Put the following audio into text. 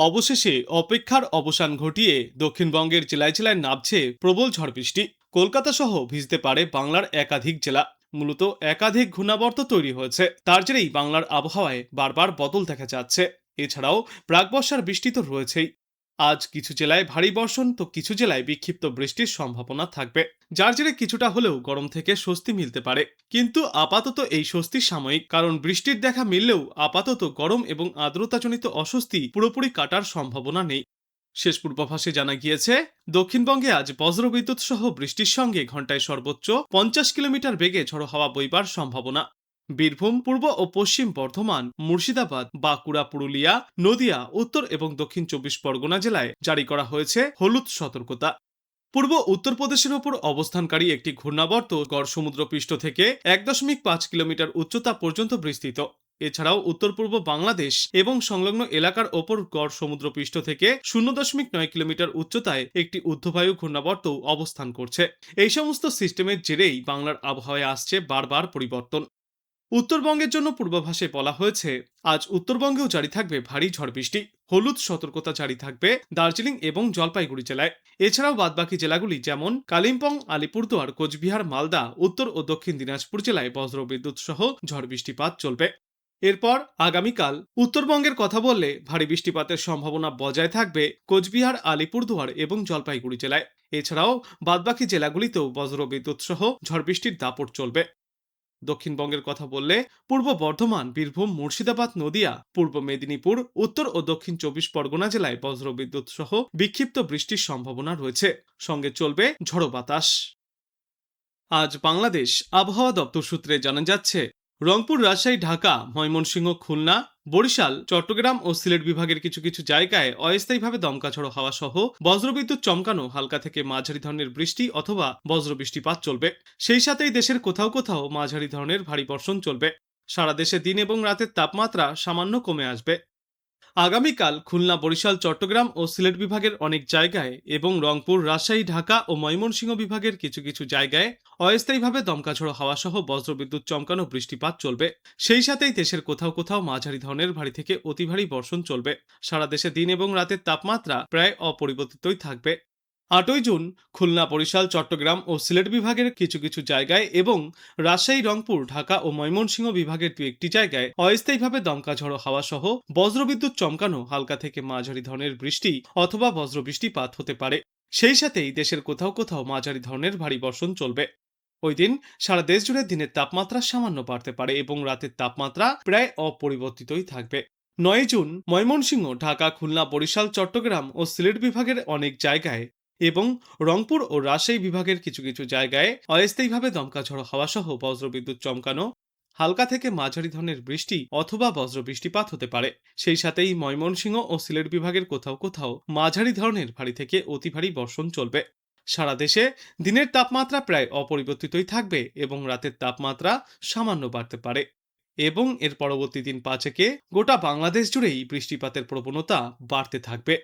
অবশেষে অপেক্ষার অবসান ঘটিয়ে দক্ষিণবঙ্গের জেলায় জেলায় নামছে প্রবল ঝড় বৃষ্টি। কলকাতা সহ ভিজতে পারে বাংলার একাধিক জেলা। মূলত একাধিক ঘূর্ণাবর্ত তৈরি হয়েছে, তার জেরেই বাংলার আবহাওয়ায় বারবার বদল দেখা যাচ্ছে। এছাড়াও প্রাকবর্ষার বৃষ্টি তো রয়েছেই। আজ কিছু জেলায় ভারী বর্ষণ তো কিছু জেলায় বিক্ষিপ্ত বৃষ্টির সম্ভাবনা থাকবে, যার জেরে কিছুটা হলেও গরম থেকে স্বস্তি মিলতে পারে। কিন্তু আপাতত এই স্বস্তি সাময়িক, কারণ বৃষ্টির দেখা মিললেও আপাতত গরম এবং আর্দ্রতাজনিত অস্বস্তি পুরোপুরি কাটার সম্ভাবনা নেই। শেষ পূর্বাভাসে জানা গিয়েছে, দক্ষিণবঙ্গে আজ বজ্রবিদ্যুৎ সহ বৃষ্টির সঙ্গে ঘন্টায় সর্বোচ্চ 50 কিলোমিটার বেগে ঝড়ো হাওয়া বইবার সম্ভাবনা। বীরভূম, পূর্ব ও পশ্চিম বর্ধমান, মুর্শিদাবাদ, বাঁকুড়া, পুরুলিয়া, নদিয়া, উত্তর এবং দক্ষিণ 24 পরগনা জেলায় জারি করা হয়েছে হলুদ সতর্কতা। পূর্ব উত্তরপ্রদেশের ওপর অবস্থানকারী একটি ঘূর্ণাবর্ত গড় সমুদ্রপৃষ্ঠ থেকে 1.5 কিলোমিটার উচ্চতা পর্যন্ত বিস্তৃত। এছাড়াও উত্তর পূর্ব বাংলাদেশ এবং সংলগ্ন এলাকার ওপর গড় সমুদ্রপৃষ্ঠ থেকে 0.9 কিলোমিটার উচ্চতায় একটি ঊর্ধ্ববায়ু ঘূর্ণাবর্ত অবস্থান করছে। এই সমস্ত সিস্টেমের জেরেই বাংলার আবহাওয়ায় আসছে বারবার পরিবর্তন। উত্তরবঙ্গের জন্য পূর্বাভাসে বলা হয়েছে, আজ উত্তরবঙ্গেও জারি থাকবে ভারী ঝড় বৃষ্টি। হলুদ সতর্কতা জারি থাকবে দার্জিলিং এবং জলপাইগুড়ি জেলায়। এছাড়াও বাদবাকি জেলাগুলি যেমন কালিম্পং, আলিপুরদুয়ার, কোচবিহার, মালদা, উত্তর ও দক্ষিণ দিনাজপুর জেলায় বজ্রবিদ্যুৎ সহ ঝড় বৃষ্টিপাত চলবে। এরপর আগামীকাল উত্তরবঙ্গের কথা বললে ভারী বৃষ্টিপাতের সম্ভাবনা বজায় থাকবে কোচবিহার, আলিপুরদুয়ার এবং জলপাইগুড়ি জেলায়। এছাড়াও বাদবাকি জেলাগুলিতেও বজ্রবিদ্যুৎ সহ ঝড় বৃষ্টির দাপট চলবে। দক্ষিণবঙ্গের কথা বললে পূর্ব বর্ধমান, বীরভূম, মুর্শিদাবাদ, নদিয়া, পূর্ব মেদিনীপুর, উত্তর ও দক্ষিণ 24 পরগনা জেলায় বজ্রবিদ্যুৎ সহ বিক্ষিপ্ত বৃষ্টির সম্ভাবনা রয়েছে, সঙ্গে চলবে ঝড়ো বাতাস। আজ বাংলাদেশ আবহাওয়া দপ্তর সূত্রে জানা যাচ্ছে, রংপুর, রাজশাহী, ঢাকা, ময়মনসিংহ, খুলনা, বরিশাল, চট্টগ্রাম ও সিলেট বিভাগের কিছু কিছু জায়গায় অস্থায়ীভাবে দমকা ঝড়ো হাওয়া সহ বজ্রবিদ্যুৎ চমকানো হালকা থেকে মাঝারি ধরনের বৃষ্টি অথবা বজ্র বৃষ্টিপাত চলবে। সেই সাথেই দেশের কোথাও কোথাও মাঝারি ধরনের ভারী বর্ষণ চলবে। সারা দেশে দিন এবং রাতের তাপমাত্রা সামান্য কমে আসবে। আগামীকাল খুলনা, বরিশাল, চট্টগ্রাম ও সিলেট বিভাগের অনেক জায়গায় এবং রংপুর, রাজশাহী, ঢাকা ও ময়মনসিংহ বিভাগের কিছু কিছু জায়গায় অস্থায়ীভাবে দমকা ঝড়ো হাওয়া সহ বজ্রবিদ্যুৎ চমকানো বৃষ্টিপাত চলবে। সেই সাথেই দেশের কোথাও কোথাও মাঝারি ধরনের ভারী থেকে অতি ভারী বর্ষণ চলবে। সারা দেশে দিন এবং রাতের তাপমাত্রা প্রায় অপরিবর্তিতই থাকবে। 8ই জুন খুলনা, বরিশাল, চট্টগ্রাম ও সিলেট বিভাগের কিছু কিছু জায়গায় এবং রাজশাহী, রংপুর, ঢাকা ও ময়মনসিংহ বিভাগের দু একটি জায়গায় অস্থায়ীভাবে দমকা ঝড়ো হাওয়া সহ বজ্রবিদ্যুৎ চমকানো হালকা থেকে মাঝারি ধরনের বৃষ্টি অথবা বজ্র বৃষ্টিপাত হতে পারে। সেই সাথেই দেশের কোথাও কোথাও মাঝারি ধরনের ভারী বর্ষণ চলবে। ওই দিন সারা দেশ জুড়ে দিনের তাপমাত্রা সামান্য বাড়তে পারে এবং রাতের তাপমাত্রা প্রায় অপরিবর্তিতই থাকবে। 9ই জুন ময়মনসিংহ, ঢাকা, খুলনা, বরিশাল, চট্টগ্রাম ও সিলেট বিভাগের অনেক জায়গায় এবং রংপুর ও রাজশাহী বিভাগের কিছু কিছু জায়গায় অস্থায়ীভাবে দমকা ঝড়ো হাওয়া সহ বজ্রবিদ্যুৎ চমকানো হালকা থেকে মাঝারি ধরনের বৃষ্টি অথবা বজ্র বৃষ্টিপাত হতে পারে। সেই সাথেই ময়মনসিংহ ও সিলেট বিভাগের কোথাও কোথাও মাঝারি ধরনের ভারী থেকে অতি ভারী বর্ষণ চলবে। সারা দেশে দিনের তাপমাত্রা প্রায় অপরিবর্তিতই থাকবে এবং রাতের তাপমাত্রা সামান্য বাড়তে পারে। এবং এর পরবর্তী দিন 5 গোটা বাংলাদেশ জুড়েই বৃষ্টিপাতের প্রবণতা বাড়তে থাকবে।